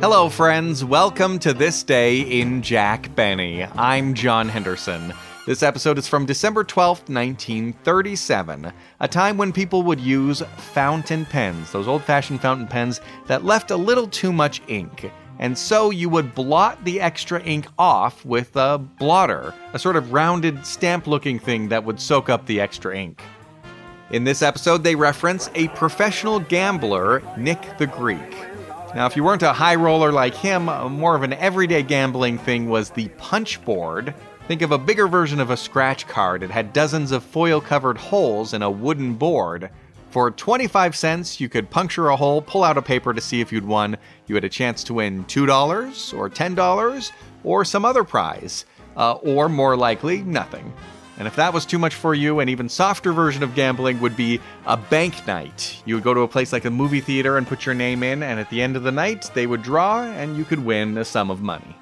Hello, friends. Welcome to This Day in Jack Benny. I'm John Henderson. This episode is from December 12th, 1937, a time when people would use fountain pens, those old-fashioned fountain pens that left a little too much ink. And so you would blot the extra ink off with a blotter, a sort of rounded stamp-looking thing that would soak up the extra ink. In this episode, they reference a professional gambler, Nick the Greek. Now, if you weren't a high roller like him, more of an everyday gambling thing was the punchboard. Think of a bigger version of a scratch card. It had dozens of foil-covered holes in a wooden board. For 25 cents, you could puncture a hole, pull out a paper to see if you'd won. You had a chance to win $2 or $10 or some other prize, or more likely, nothing. And if that was too much for you, an even softer version of gambling would be a bank night. You would go to a place like a movie theater and put your name in, and at the end of the night, they would draw, and you could win a sum of money.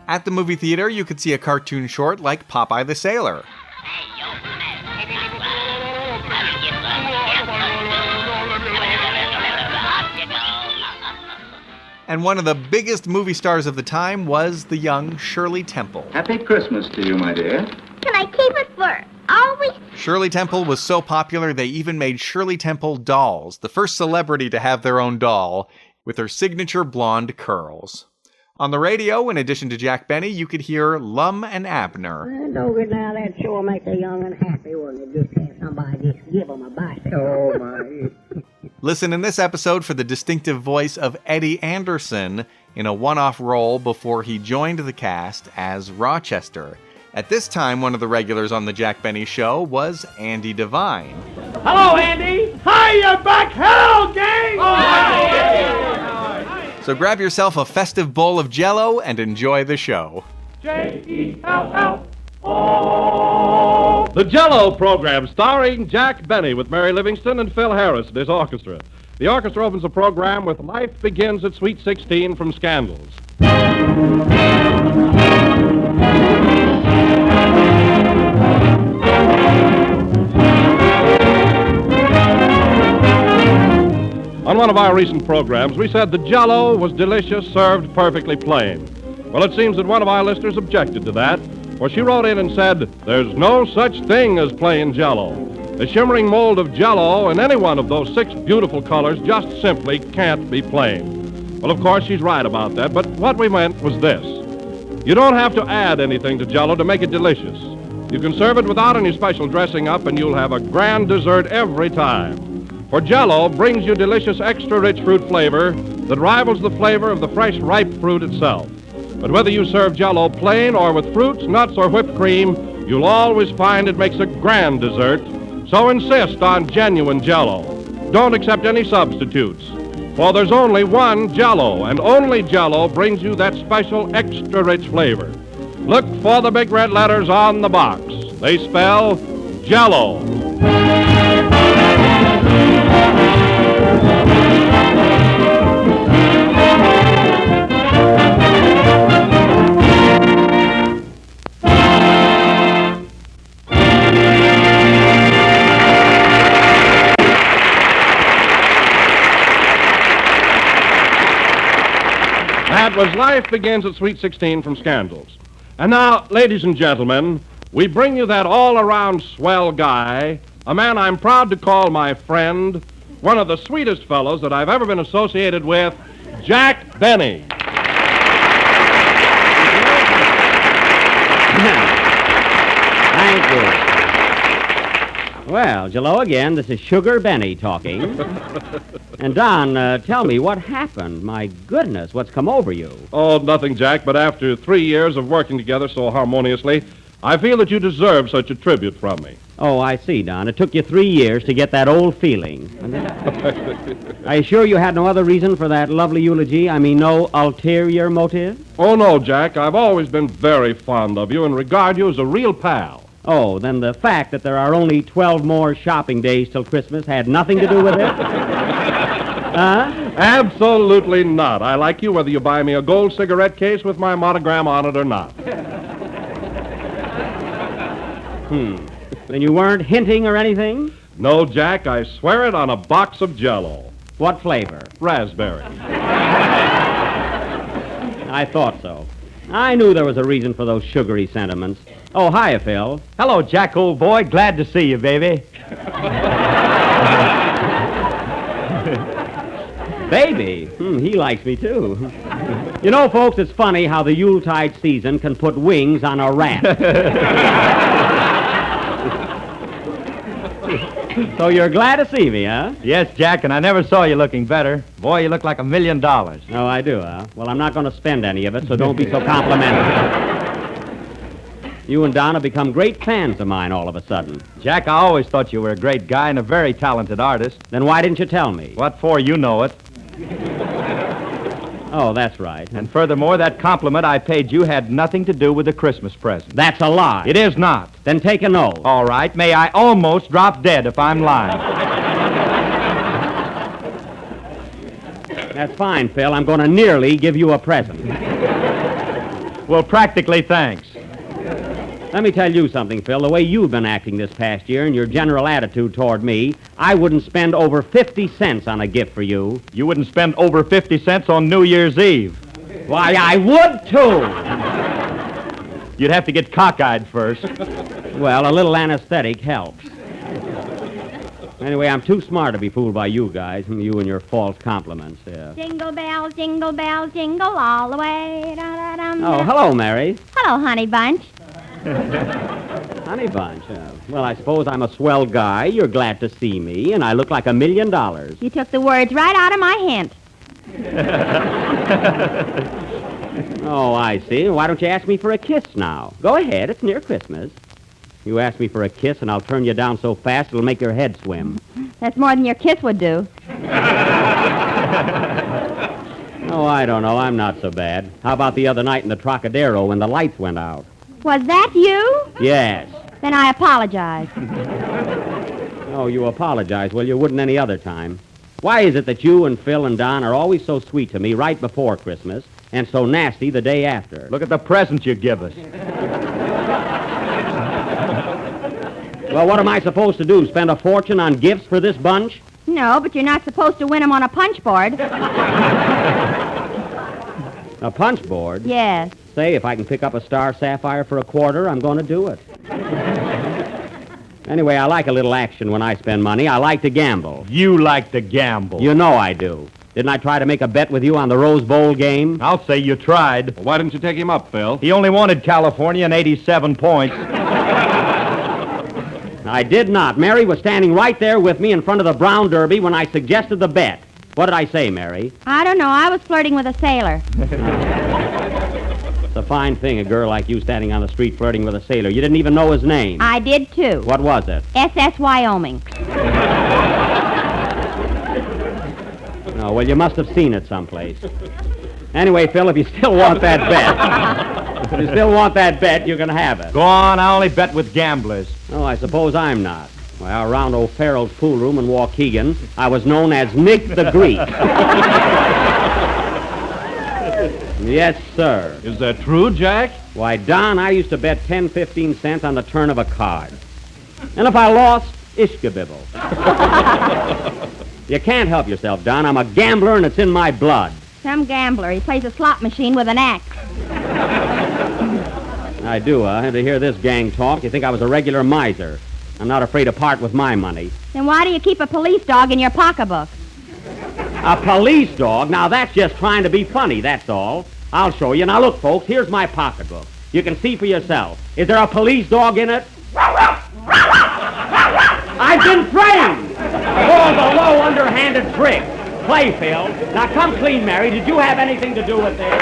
At the movie theater, you could see a cartoon short like Popeye the Sailor. And one of the biggest movie stars of the time was the young Shirley Temple. Happy Christmas to you, my dear. Can I keep it for always? Shirley Temple was so popular, they even made Shirley Temple dolls, the first celebrity to have their own doll, with her signature blonde curls. On the radio, in addition to Jack Benny, you could hear Lum and Abner. Don't get now, that sure make a young and happy one to just have somebody just give them a bicycle. Oh, my. Listen in this episode for the distinctive voice of Eddie Anderson in a one-off role before he joined the cast as Rochester. At this time, one of the regulars on the Jack Benny Show was Andy Devine. Hello, Andy. Hiya, back. Hello, gang. So grab yourself a festive bowl of Jell-O and enjoy the show. J-E-L-L-O. The Jell-O program starring Jack Benny with Mary Livingston and Phil Harris and his orchestra. The orchestra opens the program with Life Begins at Sweet 16 from Scandals. On one of our recent programs, we said the Jell-O was delicious, served perfectly plain. Well, it seems that one of our listeners objected to that, for she wrote in and said, "There's no such thing as plain Jell-O. The shimmering mold of Jell-O in any one of those 6 beautiful colors just simply can't be plain." Well, of course, she's right about that, but what we meant was this. You don't have to add anything to Jell-O to make it delicious. You can serve it without any special dressing up, and you'll have a grand dessert every time. For Jell-O brings you delicious extra-rich fruit flavor that rivals the flavor of the fresh, ripe fruit itself. But whether you serve Jell-O plain or with fruits, nuts, or whipped cream, you'll always find it makes a grand dessert. So insist on genuine Jell-O. Don't accept any substitutes. For there's only one Jell-O, and only Jell-O brings you that special extra-rich flavor. Look for the big red letters on the box. They spell Jell-O. That was Life Begins at Sweet 16 from Scandals. And now, ladies and gentlemen, we bring you that all-around swell guy, a man I'm proud to call my friend, one of the sweetest fellows that I've ever been associated with, Jack Benny. Thank you. Well, Jell-O again. This is Sugar Benny talking. And Don, tell me, what happened? My goodness, what's come over you? Oh, nothing, Jack, but after 3 years of working together so harmoniously, I feel that you deserve such a tribute from me. Oh, I see, Don. It took you 3 years to get that old feeling. Are you sure you had no other reason for that lovely eulogy? I mean, no ulterior motive? Oh, no, Jack. I've always been very fond of you and regard you as a real pal. Oh, then the fact that there are only 12 more shopping days till Christmas had nothing to do with it? Absolutely not. I like you whether you buy me a gold cigarette case with my monogram on it or not. Then you weren't hinting or anything? No, Jack, I swear it on a box of Jell-O. What flavor? Raspberry. I thought so. I knew there was a reason for those sugary sentiments. Oh, hiya, Phil. Hello, Jack, old boy. Glad to see you, baby. Baby? He likes me, too. You know, folks, it's funny how the Yuletide season can put wings on a rat. So you're glad to see me, huh? Yes, Jack, and I never saw you looking better. Boy, you look like $1 million. Oh, I do, huh? Well, I'm not going to spend any of it, so don't be so complimentary. You and Don have become great fans of mine all of a sudden. Jack, I always thought you were a great guy and a very talented artist. Then why didn't you tell me? What for? You know it. Oh, that's right. And furthermore, that compliment I paid you had nothing to do with the Christmas present. That's a lie. It is not. Then take an oath. All right. May I almost drop dead if I'm lying. That's fine, Phil. I'm going to nearly give you a present. Well, practically, thanks. Let me tell you something, Phil. The way you've been acting this past year and your general attitude toward me, I wouldn't spend over 50 cents on a gift for you. You wouldn't spend over 50 cents on New Year's Eve. Why, I would, too. You'd have to get cockeyed first. Well, a little anesthetic helps. Anyway, I'm too smart to be fooled by you guys, you and your false compliments. Yeah. Jingle bells, jingle all the way. Da-da-dum. Oh, hello, Mary. Hello, honey bunch. Honey Bunch. Well, I suppose I'm a swell guy. You're glad to see me, and I look like $1 million. You took the words right out of my hint. Oh, I see. Why don't you ask me for a kiss now? Go ahead. It's near Christmas. You ask me for a kiss, and I'll turn you down so fast it'll make your head swim. That's more than your kiss would do. Oh, I don't know. I'm not so bad. How about the other night in the Trocadero when the lights went out? Was that you? Yes. Then I apologize. Oh, you apologize. Well, you wouldn't any other time. Why is it that you and Phil and Don are always so sweet to me right before Christmas and so nasty the day after? Look at the presents you give us. Well, what am I supposed to do? Spend a fortune on gifts for this bunch? No, but you're not supposed to win them on a punchboard. A punchboard? Yes. Say, if I can pick up a star sapphire for $25, I'm going to do it. Anyway, I like a little action when I spend money. I like to gamble. You like to gamble. You know I do. Didn't I try to make a bet with you on the Rose Bowl game? I'll say you tried. Well, why didn't you take him up, Phil? He only wanted California and 87 points. I did not. Mary was standing right there with me in front of the Brown Derby when I suggested the bet. What did I say, Mary? I don't know. I was flirting with a sailor. It's a fine thing, a girl like you standing on the street flirting with a sailor. You didn't even know his name. I did, too. What was it? SS Wyoming. Oh, well, you must have seen it someplace. Anyway, Phil, if you still want that bet, you can have it. Go on, I only bet with gamblers. Oh, I suppose I'm not. Well, around O'Farrell's pool room in Waukegan, I was known as Nick the Greek. Yes, sir. Is that true, Jack? Why, Don, I used to bet 10, 15 cents on the turn of a card. And if I lost, ishkabibble. You can't help yourself, Don. I'm a gambler, and it's in my blood. Some gambler. He plays a slot machine with an axe. I do, huh? To hear this gang talk, you think I was a regular miser. I'm not afraid to part with my money. Then why do you keep a police dog in your pocketbook? A police dog? Now, that's just trying to be funny, that's all. I'll show you. Now, look, folks, here's my pocketbook. You can see for yourself. Is there a police dog in it? I've been framed for all the low, underhanded tricks. Play, Phil. Now, come clean, Mary. Did you have anything to do with this?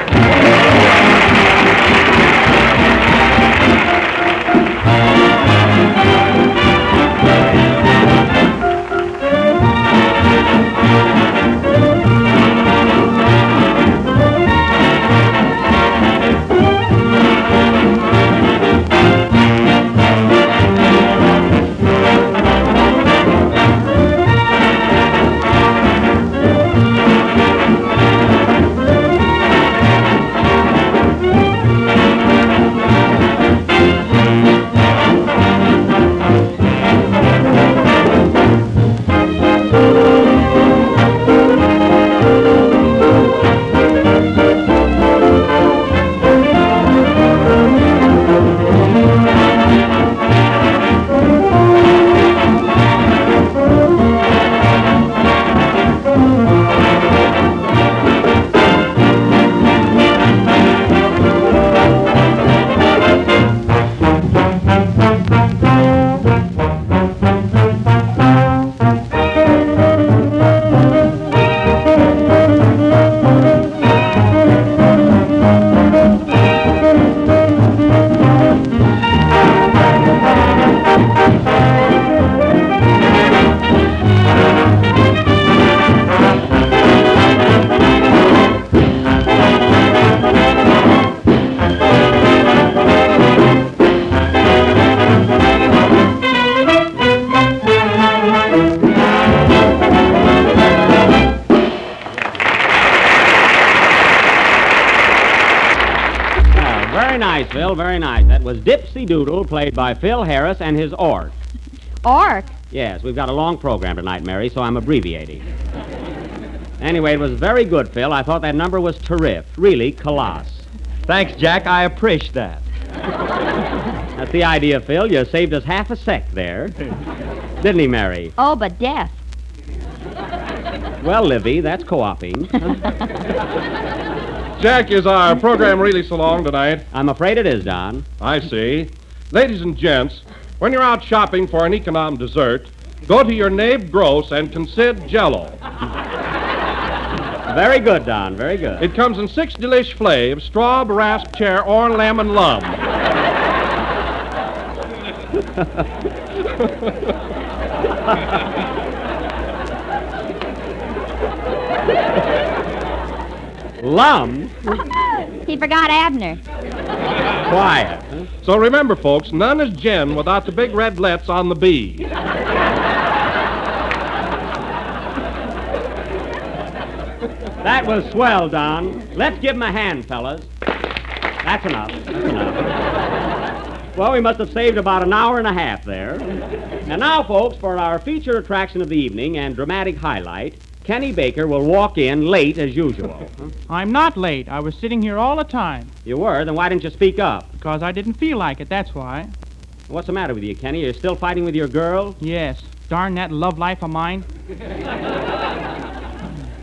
Phil. Very nice. That was Dipsy Doodle, played by Phil Harris and his orc. Orc? Yes, we've got a long program tonight, Mary, so I'm abbreviating. Anyway, it was very good, Phil. I thought that number was terrific. Really, coloss. Thanks, Jack. I appreciate that. That's the idea, Phil. You saved us half a sec there. Didn't he, Mary? Oh, but deaf. Well, Livy, that's co-oping. Jack, is our program really so long tonight? I'm afraid it is, Don. I see. Ladies and gents, when you're out shopping for an econom dessert, go to your Nave Gross and consider Jell-O. Very good, Don. Very good. It comes in 6 delish flavors: straw, rasp, cherry, or lemon lum. Lum? He forgot Abner. Quiet. So remember, folks, none is gin without the big red lets on the B. That was swell, Don. Let's give him a hand, fellas. That's enough. That's enough. Well, we must have saved about an hour and a half there. And now, folks, for our featured attraction of the evening and dramatic highlight, Kenny Baker will walk in late as usual. I'm not late. I was sitting here all the time. You were? Then why didn't you speak up? Because I didn't feel like it, that's why. What's the matter with you, Kenny? You're still fighting with your girl? Yes. Darn that love life of mine.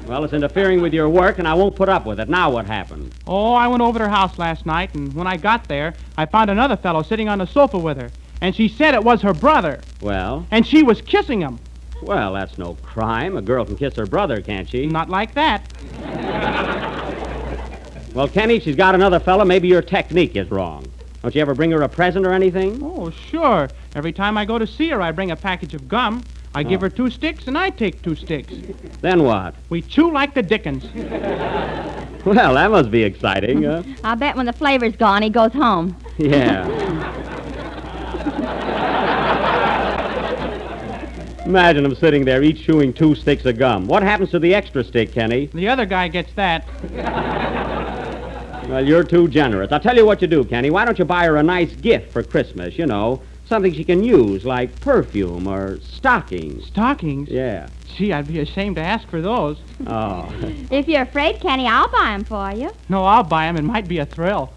Well, it's interfering with your work, and I won't put up with it. Now what happened? Oh, I went over to her house last night, and when I got there, I found another fellow sitting on the sofa with her. And she said it was her brother. Well? And she was kissing him. Well, that's no crime. A girl can kiss her brother, can't she? Not like that. Well, Kenny, she's got another fella. Maybe your technique is wrong. Don't you ever bring her a present or anything? Oh, sure. Every time I go to see her, I bring a package of gum. I give her 2 sticks, and I take 2 sticks. Then what? We chew like the dickens. Well, that must be exciting. I'll bet when the flavor's gone, he goes home. Yeah. Imagine them sitting there, each chewing 2 sticks of gum. What happens to the extra stick, Kenny? The other guy gets that. Well, you're too generous. I'll tell you what you do, Kenny. Why don't you buy her a nice gift for Christmas, you know? Something she can use, like perfume or stockings. Stockings? Yeah. Gee, I'd be ashamed to ask for those. Oh. If you're afraid, Kenny, I'll buy 'em for you. No, I'll buy 'em. It might be a thrill.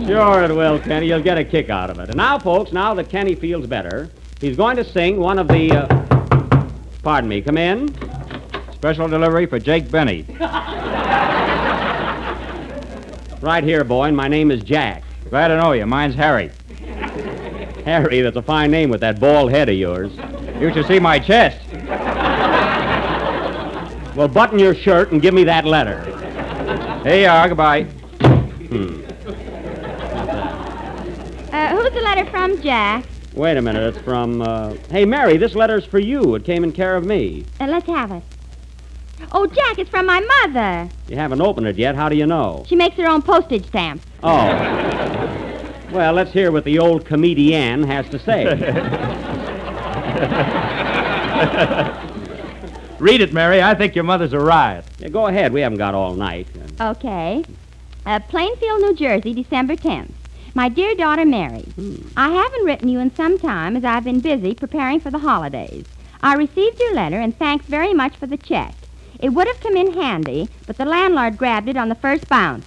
Sure it will, Kenny. You'll get a kick out of it. And now, folks, now that Kenny feels better, he's going to sing one of the, Pardon me, come in. Special delivery for Jake Benny. Right here, boy, and my name is Jack. Glad to know you. Mine's Harry. Harry, that's a fine name with that bald head of yours. You should see my chest. Well, button your shirt and give me that letter. Here you are. Goodbye. Who's the letter from, Jack? Wait a minute, it's from, Hey, Mary, this letter's for you. It came in care of me. Let's have it. Oh, Jack, it's from my mother. You haven't opened it yet. How do you know? She makes her own postage stamps. Oh. Well, let's hear what the old comedian has to say. Read it, Mary. I think your mother's a riot. Yeah, go ahead. We haven't got all night. Okay. Plainfield, New Jersey, December 10th. My dear daughter, Mary, I haven't written you in some time as I've been busy preparing for the holidays. I received your letter and thanks very much for the check. It would have come in handy, but the landlord grabbed it on the first bounce.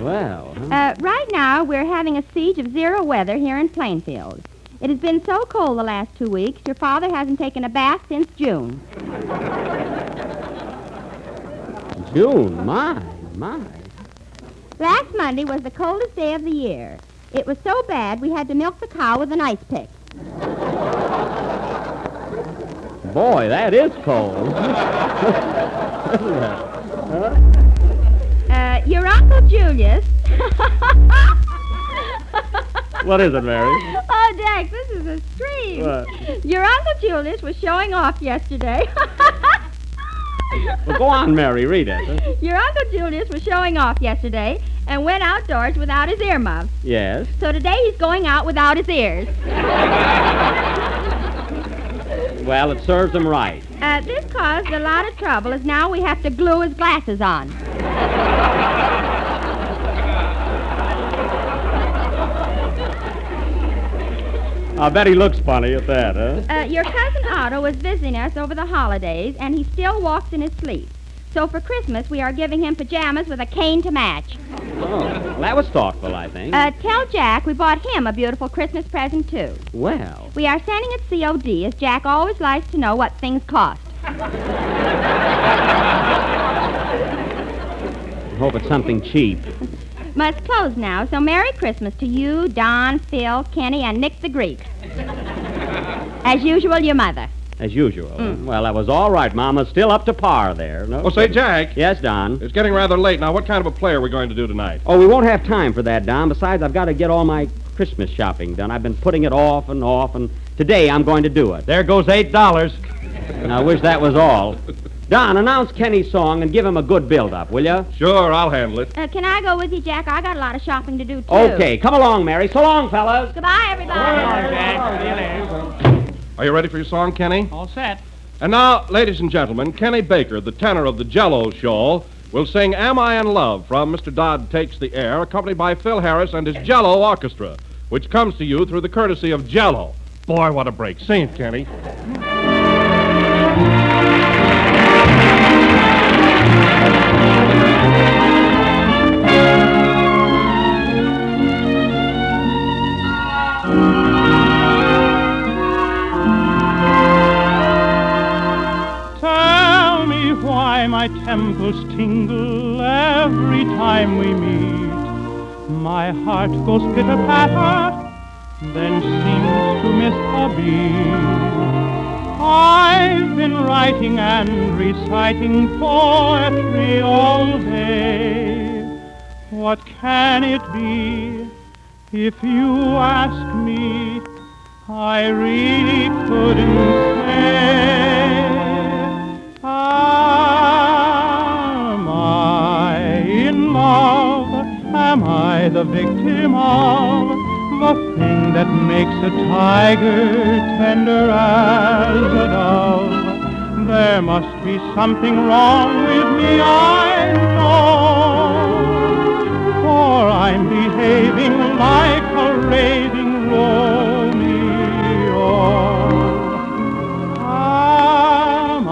Well, Right now, we're having a siege of 0 weather here in Plainfield. It has been so cold the last 2 weeks, your father hasn't taken a bath since June. June, my. Last Monday was the coldest day of the year. It was so bad we had to milk the cow with an ice pick. Boy, that is cold. Your Uncle Julius... What is it, Mary? Oh, Dax, this is a scream. What? Your Uncle Julius was showing off yesterday. Well, go on, Mary, read it. Your Uncle Julius was showing off yesterday and went outdoors without his earmuffs. Yes. So today he's going out without his ears. Well, it serves him right. This caused a lot of trouble, as now we have to glue his glasses on. I bet he looks funny at that, huh? Your cousin Otto was visiting us over the holidays, and he still walks in his sleep. So for Christmas, we are giving him pajamas with a cane to match. Oh, that was thoughtful, I think. Tell Jack we bought him a beautiful Christmas present, too. Well. We are sending it COD, as Jack always likes to know what things cost. I hope it's something cheap. Must close now, so Merry Christmas to you, Don, Phil, Kenny, and Nick the Greek. As usual, your mother. As usual. Well, that was all right. Mama's still up to par there. No Oh, say, Jack. Yes, Don? It's getting rather late now. What kind of a play are we going to do tonight? Oh, we won't have time for that, Don. Besides, I've got to get all my Christmas shopping done. I've been putting it off, and today I'm going to do it. There goes $8. And I wish that was all. Don, announce Kenny's song and give him a good build-up, will you? Sure, I'll handle it. Can I go with you, Jack? I got a lot of shopping to do, too. Okay, come along, Mary. So long, fellas. Goodbye, everybody. Are you ready for your song, Kenny? All set. And now, ladies and gentlemen, Kenny Baker, the tenor of the Jell-O Show, will sing Am I in Love from Mr. Dodd Takes the Air, accompanied by Phil Harris and his Jell-O Orchestra, which comes to you through the courtesy of Jell-O. Boy, what a break. Sing it, Kenny. My temples tingle every time we meet. My heart goes pitter-patter, then seems to miss a beat. I've been writing and reciting poetry all day. What can it be? If you ask me, I really couldn't say. Am I the victim of the thing that makes a tiger tender as a dove? There must be something wrong with me, I know, for I'm behaving like a raving Romeo. Am I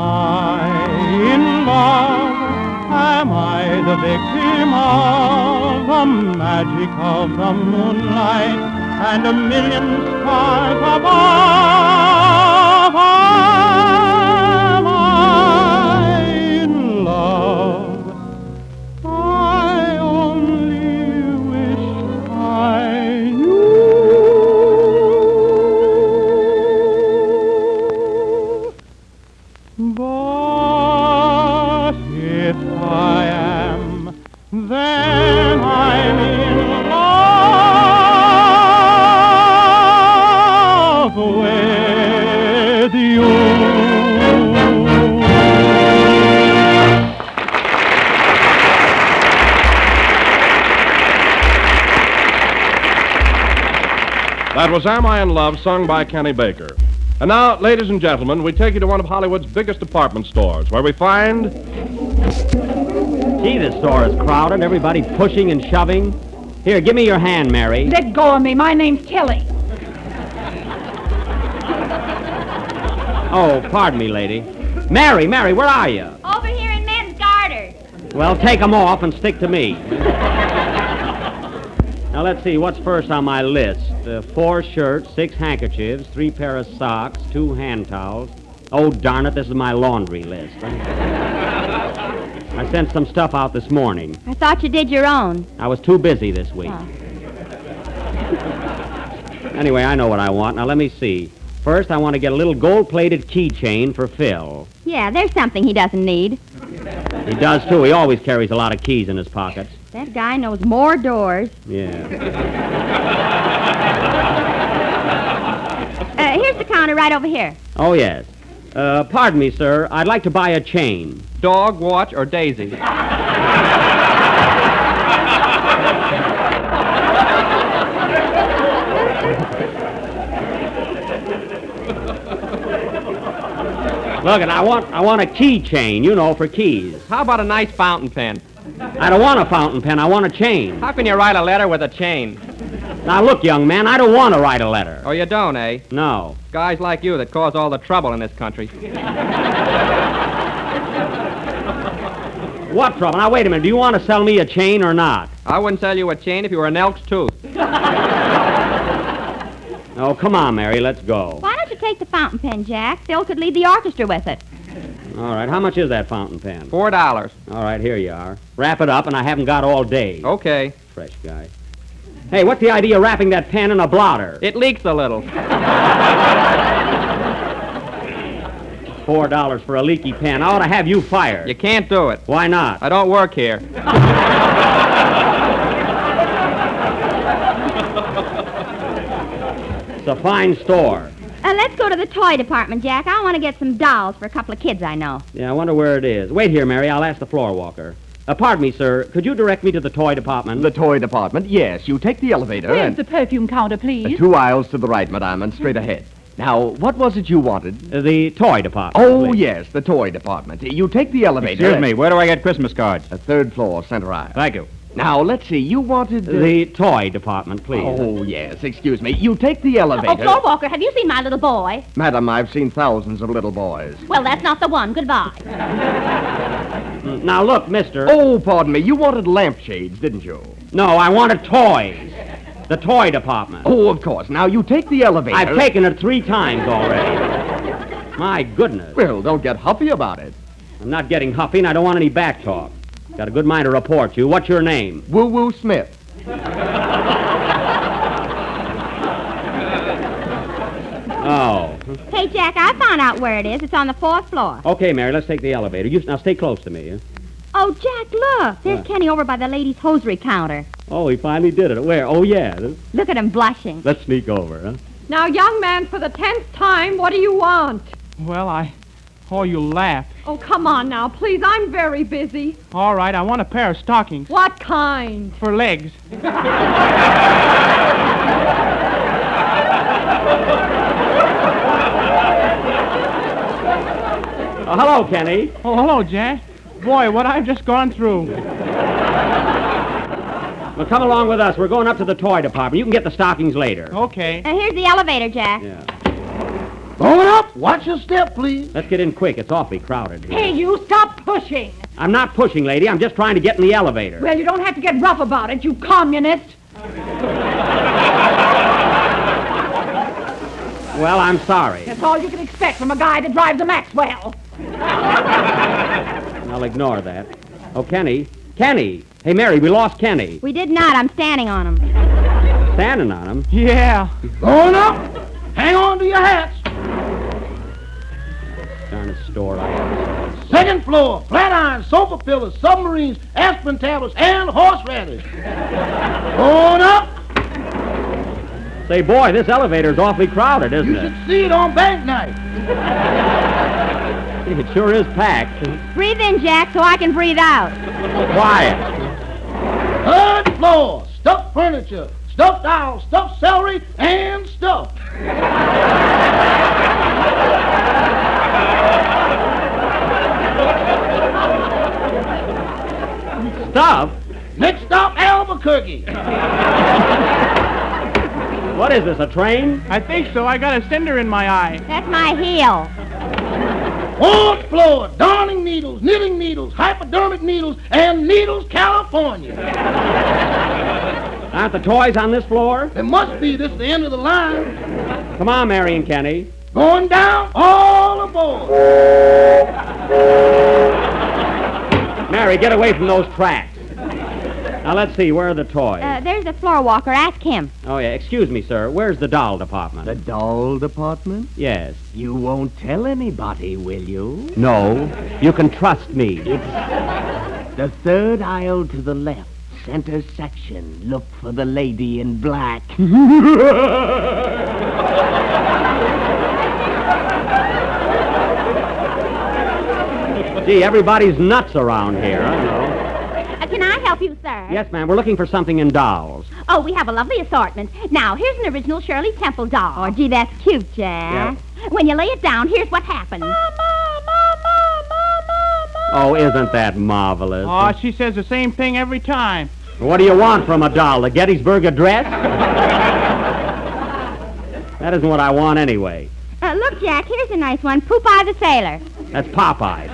in love? Am I the victim of the magic of the moonlight and a million stars above? Am I in love? I only wish I knew. But if I am, then I'm in love with you. That was Am I in Love, sung by Kenny Baker. And now, ladies and gentlemen, we take you to one of Hollywood's biggest department stores, where we find... Gee, this store is crowded. Everybody pushing and shoving. Here, give me your hand, Mary. Let go of me. My name's Tilly. Oh, pardon me, lady. Mary, where are you? Over here in men's garters. Well, take them off and stick to me. Now, let's see. What's first on my list? 4 shirts, 6 handkerchiefs, 3 pair of socks, 2 hand towels. Oh, darn it, this is my laundry list. I sent some stuff out this morning. I thought you did your own. I was too busy this week. Oh. Anyway, I know what I want. Now, let me see. First, I want to get a little gold-plated keychain for Phil. Yeah, there's something he doesn't need. He does, too. He always carries a lot of keys in his pockets. That guy knows more doors. Yeah. Here's the counter right over here. Oh, yes. Pardon me, sir. I'd like to buy a chain. Dog, watch, or Daisy? Look, I want a keychain, for keys. How about a nice fountain pen? I don't want a fountain pen. I want a chain. How can you write a letter with a chain? Now, look, young man, I don't want to write a letter. Oh, you don't, eh? No. Guys like you that cause all the trouble in this country. What trouble? Now, wait a minute. Do you want to sell me a chain or not? I wouldn't sell you a chain if you were an elk's tooth. Oh, come on, Mary. Let's go. Why don't you take the fountain pen, Jack? Phil could lead the orchestra with it. All right. How much is that fountain pen? $4. All right, here you are. Wrap it up, and I haven't got all day. Okay. Fresh guy. Hey, what's the idea of wrapping that pen in a blotter? It leaks a little. $4 for a leaky pen. I ought to have you fired. You can't do it. Why not? I don't work here. It's a fine store. Let's go to the toy department, Jack. I want to get some dolls for a couple of kids I know. Yeah, I wonder where it is. Wait here, Mary. I'll ask the floor walker. Pardon me, sir. Could you direct me to the toy department? The toy department, yes. You take the elevator Where's and... the perfume counter, please? 2 aisles to the right, madame, and straight ahead. Now, what was it you wanted? The toy department. Oh, please. yes, the toy department. You take the elevator... Excuse me, where do I get Christmas cards? 3rd floor, center aisle. Thank you. Now, let's see, you wanted... The toy department, please. Oh, yes, excuse me. You take the elevator... Oh, floor walker, have you seen my little boy? Madam, I've seen thousands of little boys. Well, that's not the one. Goodbye. Now, look, mister. Oh, pardon me, you wanted lampshades, didn't you? No, I wanted toys. The toy department. Oh, of course. Now, you take the elevator... I've taken it 3 times already. My goodness. Well, don't get huffy about it. I'm not getting huffy, and I don't want any back talk. Got a good mind to report you. What's your name? Woo-Woo Smith. Oh. Hey, Jack, I found out where it is. It's on the 4th floor. Okay, Mary, let's take the elevator. Now, stay close to me. Oh, Jack, look. There's What? Kenny over by the ladies' hosiery counter. Oh, he finally did it. Where? Oh, yeah. Look at him blushing. Let's sneak over, huh? Now, young man, for the 10th time, what do you want? Well, Oh, you laugh. Oh, come on now, please. I'm very busy. All right, I want a pair of stockings. What kind? For legs. Hello, Kenny. Oh, hello, Jack. Boy, what I've just gone through. Well, come along with us. We're going up to the toy department. You can get the stockings later. Okay. Here's the elevator, Jack. Yeah. Going up. Watch your step, please. Let's get in quick. It's awfully crowded here. Hey, you stop pushing. I'm not pushing, lady. I'm just trying to get in the elevator. Well, you don't have to get rough about it, you communist. Well, I'm sorry. That's all you can expect from a guy that drives a Maxwell. I'll ignore that. Oh, Kenny. Kenny. Hey, Mary, we lost Kenny. We did not. I'm standing on him. Standing on him. Yeah. Going up. Hang on to your hats. Darnest store I have. 2nd floor. Flat iron, sofa pillars, submarines, aspirin tablets, and horseradish. Going up. Say, boy, this elevator's awfully crowded, isn't You it? should see it on bank night. It sure is packed. Breathe in, Jack, so I can breathe out. Quiet. 3rd floor. Stuffed furniture, stuffed owls, stuffed celery, and stuff. Stuff? Next stop, Albuquerque. What is this, a train? I think so. I got a cinder in my eye. That's my heel. 4th floor. Darning needles, knitting needles, hypodermic needles, and Needles, California. Aren't the toys on this floor? There must be. This is the end of the line. Come on, Mary and Kenny. Going down, all aboard. Mary, get away from those tracks. Now, let's see. Where are the toys? There's the floor walker. Ask him. Oh, yeah. Excuse me, sir. Where's the doll department? The doll department? Yes. You won't tell anybody, will you? No. You can trust me. The 3rd aisle to the left, center section. Look for the lady in black. Gee, everybody's nuts around here. I know. Can I help you, sir? Yes, ma'am. We're looking for something in dolls. Oh, we have a lovely assortment. Now, here's an original Shirley Temple doll. Oh, gee, that's cute, Jack. When you lay it down, here's what happens. Mama, Oh, isn't that marvelous? Oh, she says the same thing every time. What do you want from a doll? The Gettysburg Address? That isn't what I want anyway. Look, Jack, here's a nice one. Popeye the Sailor. That's Popeye.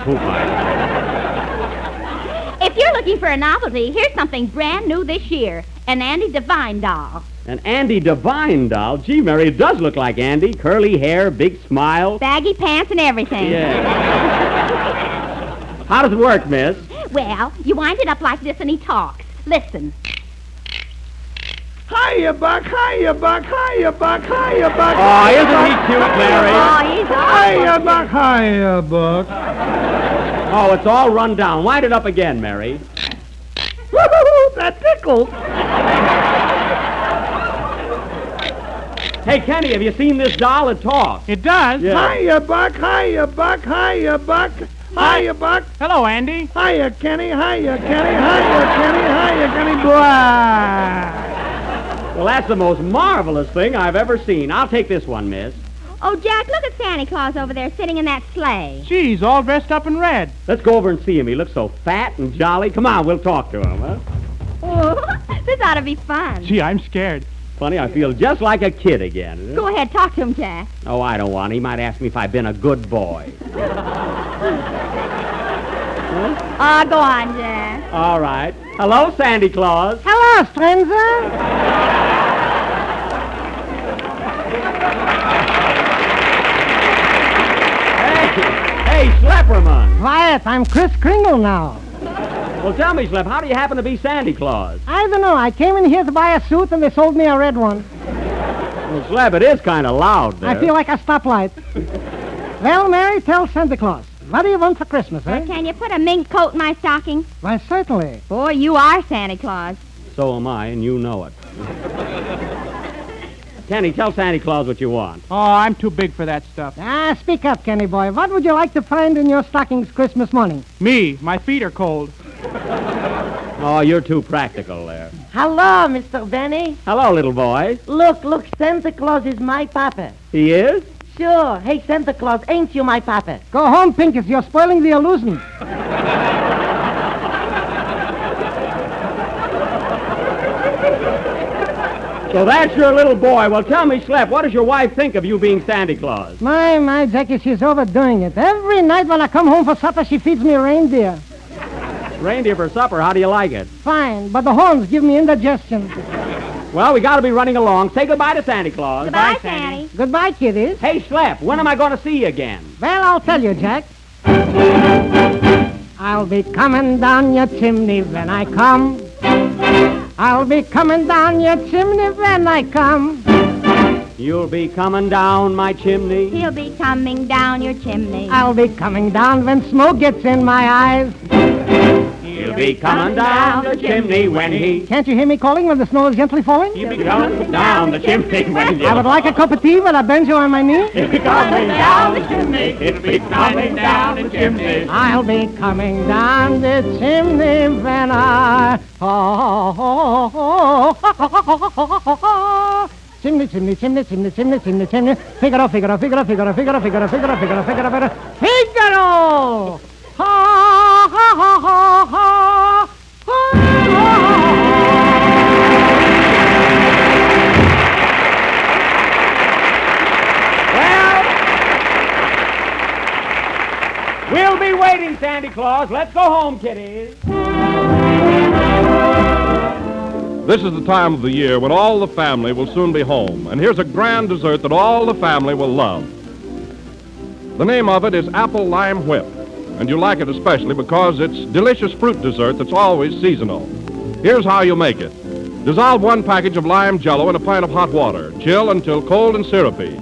If you're looking for a novelty, here's something brand new this year. An Andy Devine doll. An Andy Devine doll? Gee, Mary, it does look like Andy. Curly hair, big smile. Baggy pants and everything. Yeah. How does it work, miss? Well, you wind it up like this and he talks. Listen. Hiya, Buck, hiya, Buck, hiya, Buck, hiya, Buck. Oh, isn't he cute, Mary? Oh, he's Hiya, Buck, hiya, Buck. Oh, it's all run down. Wind it up again, Mary. Woo-hoo, that tickles. Hey, Kenny, have you seen this doll? It talks. It does? Yeah. Hiya, Buck, hiya, Buck, hiya, Buck. Hiya, Buck. Hello, Andy. Hiya, Kenny, hiya, Kenny, hiya, Kenny, hiya, Kenny, blah. Well, that's the most marvelous thing I've ever seen. I'll take this one, miss. Oh, Jack, look at Santa Claus over there sitting in that sleigh. She's all dressed up in red. Let's go over and see him. He looks so fat and jolly. Come on, we'll talk to him, huh? Oh, this ought to be fun. Gee, I'm scared. Funny, I feel just like a kid again. Go ahead, talk to him, Jack. Oh, I don't want. He might ask me if I've been a good boy. Oh, go on, Jack. All right. Hello, Sandy Claus. Hello, stranger. Hey, Schlepperman. Quiet, I'm Kris Kringle now. Well, tell me, Schlepp, how do you happen to be Sandy Claus? I don't know. I came in here to buy a suit, and they sold me a red one. Well, Schlepp, it is kind of loud there. I feel like a stoplight. Well, Mary, tell Santa Claus. What do you want for Christmas, eh? Can you put a mink coat in my stocking? Why, certainly. Boy, you are Santa Claus. So am I, and you know it. Kenny, tell Santa Claus what you want. Oh, I'm too big for that stuff. Ah, speak up, Kenny boy. What would you like to find in your stockings Christmas morning? Me, my feet are cold. Oh, you're too practical there. Hello, Mr. Benny. Hello, little boy. Look, Santa Claus is my papa. He is? Sure. Hey, Santa Claus, ain't you my papa? Go home, Pincus. You're spoiling the illusion. So that's your little boy. Well, tell me, Schlepp, what does your wife think of you being Santa Claus? My, Jackie, she's overdoing it. Every night when I come home for supper, she feeds me reindeer. Reindeer for supper. How do you like it? Fine, but the horns give me indigestion. Well, we got to be running along. Say goodbye to Santa Claus. Goodbye, Sandy. Goodbye, kiddies. Hey, Schlepp, when am I going to see you again? Well, I'll tell you, Jack. I'll be coming down your chimney when I come. I'll be coming down your chimney when I come. You'll be coming down my chimney. He'll be coming down your chimney. I'll be coming down when smoke gets in my eyes. He'll be coming down the chimney when he... Can't you hear me calling when the snow is gently falling? He'll be coming down the chimney when he... I would like a cup of tea with a banjo on my knee. He'll be coming down the chimney. He'll be coming down the chimney. I'll be coming down the chimney when I... Chimney, chimney, chimney, chimney, chimney, chimney, chimney. Figaro, Figaro, Figaro, Figaro, Figaro, Figaro, Figaro, Figaro, Figaro, Figaro, Figaro! Ha, ha, ha, ha, ha, ha. Well, we'll be waiting, Santa Claus. Let's go home, kiddies. This is the time of the year when all the family will soon be home, and here's a grand dessert that all the family will love. The name of it is Apple Lime Whip, and you like it especially because it's delicious fruit dessert that's always seasonal. Here's how you make it. Dissolve 1 package of lime jello in a pint of hot water. Chill until cold and syrupy.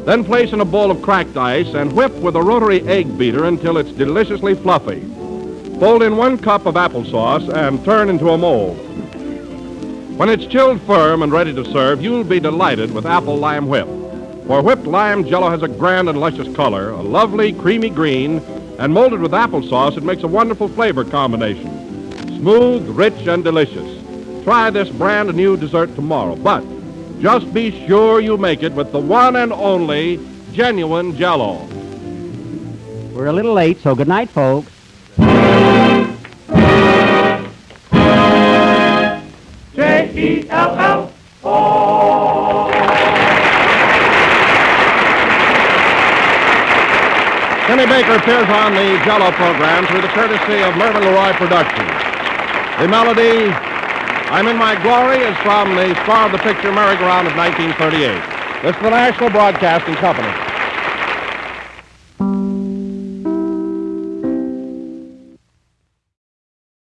Then place in a bowl of cracked ice and whip with a rotary egg beater until it's deliciously fluffy. Fold in 1 cup of applesauce and turn into a mold. When it's chilled firm and ready to serve, you'll be delighted with Apple Lime Whip. For whipped lime jello has a grand and luscious color, a lovely creamy green, and molded with applesauce, it makes a wonderful flavor combination. Smooth, rich, and delicious. Try this brand new dessert tomorrow, but just be sure you make it with the one and only genuine Jell-O. We're a little late, so good night, folks. J-E-L-L-O. Kenny Baker appears on the Jell-O program through the courtesy of Mervyn LeRoy Productions. The melody, I'm in My Glory, is from the score of the picture Merry-Go-Round of 1938. This is the National Broadcasting Company.